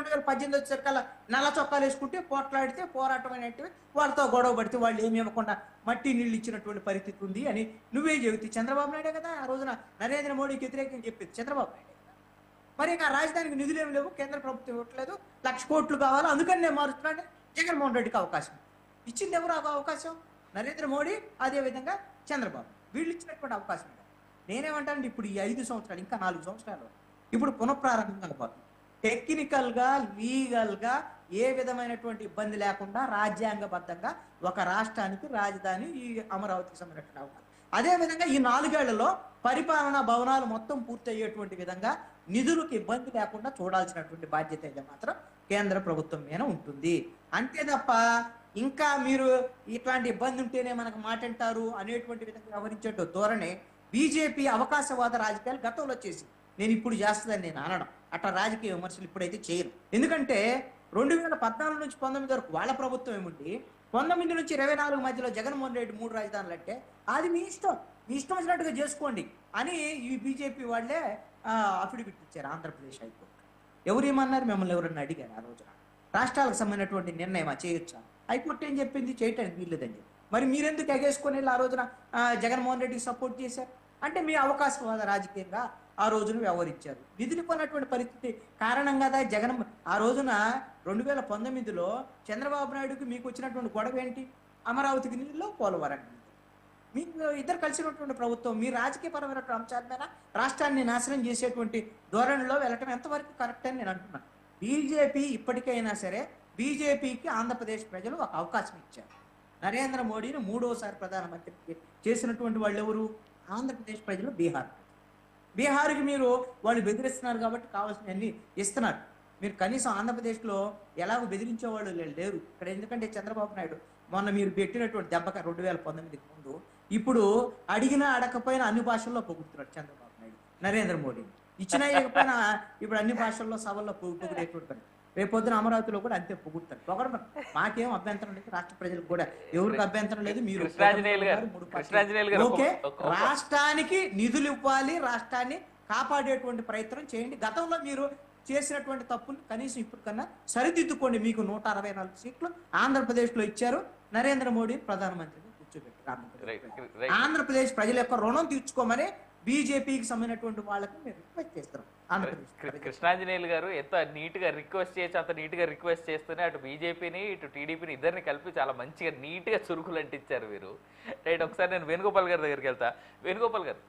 2018 వచ్చేసరికల్లా నల్ల చొక్కాలు వేసుకుంటే పోట్లాడితే పోరాటం అనేటివి వాళ్ళతో గొడవ పడితే వాళ్ళు ఏమి ఇవ్వకుండా మట్టి నీళ్ళు ఇచ్చినటువంటి పరిస్థితి ఉంది అని నువ్వే చెబుతావు. చంద్రబాబు నాయుడే కదా ఆ రోజున నరేంద్ర మోడీకి వ్యతిరేకంగా చెప్పింది చంద్రబాబు నాయుడు. మరి ఇక రాజధానికి నిధులు ఏమి లేవు, కేంద్ర ప్రభుత్వం ఇవ్వట్లేదు, 1,00,000 కోట్లు కావాలి, అందుకని నేను మారుస్తున్నాను. జగన్మోహన్ రెడ్డికి అవకాశం ఇచ్చింది ఎవరు? అవకాశం నరేంద్ర మోడీ, అదేవిధంగా చంద్రబాబు, వీళ్ళు ఇచ్చినటువంటి అవకాశం. నేనేమంటానండి, ఇప్పుడు ఈ 5 సంవత్సరాలు ఇంకా 4 సంవత్సరాలు ఇప్పుడు పునఃప్రారంభం కలపాలి. టెక్నికల్గా లీగల్గా ఏ విధమైనటువంటి ఇబ్బంది లేకుండా రాజ్యాంగబద్ధంగా ఒక రాష్ట్రానికి రాజధాని ఈ అమరావతికి సంబంధించిన అవకాశం. అదేవిధంగా ఈ 4 ఏళ్లలో పరిపాలనా భవనాలు మొత్తం పూర్తయ్యేటువంటి విధంగా నిధులకు ఇబ్బంది లేకుండా చూడాల్సినటువంటి బాధ్యత అయితే మాత్రం కేంద్ర ప్రభుత్వం మీద ఉంటుంది. అంతే తప్ప ఇంకా మీరు ఇట్లాంటి ఇబ్బంది ఉంటేనే మనకు మాట్లాడతారు అనేటువంటి విధంగా వ్యవహరించే ధోరణి బీజేపీ అవకాశవాద రాజకీయాలు గతంలో చేసి నేను ఇప్పుడు చేస్తుందని నేను అనడం. అట్లా రాజకీయ విమర్శలు ఇప్పుడైతే చేయను. ఎందుకంటే 2014 నుంచి 19 వరకు వాళ్ళ ప్రభుత్వం ఏముంది, 19 నుంచి 24 మధ్యలో జగన్మోహన్ రెడ్డి 3 రాజధానులు అంటే అది మీ ఇష్టం వచ్చినట్టుగా చేసుకోండి అని ఈ బీజేపీ వాళ్ళే అఫిడవిట్ ఇచ్చారు ఆంధ్రప్రదేశ్ హైకోర్టు. ఎవరేమన్నారు? మిమ్మల్ని ఎవరన్నా అడిగారు ఆ రోజున? రాష్ట్రాలకు సంబంధించినటువంటి నిర్ణయం చేయొచ్చా? హైకోర్టు ఏం చెప్పింది? చేయటానికి వీల్లేదని చెప్పి. మరి మీరెందుకు ఎగేసుకొని ఆ రోజున జగన్మోహన్ రెడ్డికి సపోర్ట్ చేశారు? అంటే మీ అవకాశవాద రాజకీయంగా ఆ రోజున వ్యవహరించారు. నిధులు కొన్నటువంటి పరిస్థితి కారణం కదా జగన్. ఆ రోజున 2019లో చంద్రబాబు నాయుడుకి మీకు వచ్చినటువంటి గొడవ ఏంటి? అమరావతికి నిధుల్లో పోలవరం. మీకు ఇద్దరు కలిసినటువంటి ప్రభుత్వం మీ రాజకీయపరమైనటువంటి అంశాల మీద రాష్ట్రాన్ని నాశనం చేసేటువంటి ధోరణిలో వెళ్ళటం ఎంతవరకు కరెక్ట్ అని నేను అంటున్నాను. బీజేపీ ఇప్పటికైనా సరే బీజేపీకి ఆంధ్రప్రదేశ్ ప్రజలు ఒక అవకాశం ఇచ్చారు. నరేంద్ర మోడీని 3వసారి ప్రధానమంత్రి చేసినటువంటి వాళ్ళు ఎవరు? ఆంధ్రప్రదేశ్ ప్రజలు, బీహార్కి మీరు వాళ్ళు బెదిరిస్తున్నారు కాబట్టి కావాల్సినవన్నీ ఇస్తున్నారు. మీరు కనీసం ఆంధ్రప్రదేశ్లో ఎలాగో బెదిరించే వాళ్ళు లేరు ఇక్కడ. ఎందుకంటే చంద్రబాబు నాయుడు మొన్న మీరు పెట్టినటువంటి దెబ్బక 2019కి ముందు ఇప్పుడు అడిగినా అడగకపోయినా అన్ని భాషల్లో పొగుడుతున్నాడు చంద్రబాబు నాయుడు నరేంద్ర మోడీ. ఇచ్చినా ఇవ్వకపోయినా ఇప్పుడు అన్ని భాషల్లో సభల్లో పొగిడేటువంటి రేపొద్దున అమరావతిలో కూడా అంతే పొగుడతారు. పొగడమని మాకేం అభ్యంతరం లేదు, రాష్ట్ర ప్రజలకు కూడా ఎవరికి అభ్యంతరం లేదు. మీరు ఓకే, రాష్ట్రానికి నిధులు ఇవ్వాలి, రాష్ట్రాన్ని కాపాడేటువంటి ప్రయత్నం చేయండి. గతంలో మీరు చేసినటువంటి తప్పులు కనీసం ఇప్పుడు కన్నా సరిదిద్దుకోండి. మీకు 164 సీట్లు ఆంధ్రప్రదేశ్లో ఇచ్చారు, నరేంద్ర మోడీ ప్రధానమంత్రిగా కూర్చోబెట్టారు. ఆంధ్రప్రదేశ్ ప్రజల యొక్క రుణం తీర్చుకోమని బీజేపీకి సంబంధించినటువంటి వాళ్ళకి మేము రిక్వెస్ట్ చేస్తున్నాం. కృష్ణాంజనేయులు గారు ఎంత నీట్ గా రిక్వెస్ట్ చేయొచ్చు అంత నీట్ గా రిక్వెస్ట్ చేస్తూనే అటు బీజేపీని ఇటు టీడీపీని ఇద్దరిని కలిపి చాలా మంచిగా నీట్ గా చురుకులు అంటించారు మీరు. రైట్, ఒకసారి నేను వేణుగోపాల్ గారి దగ్గరికి వెళ్తా. వేణుగోపాల్ గారు,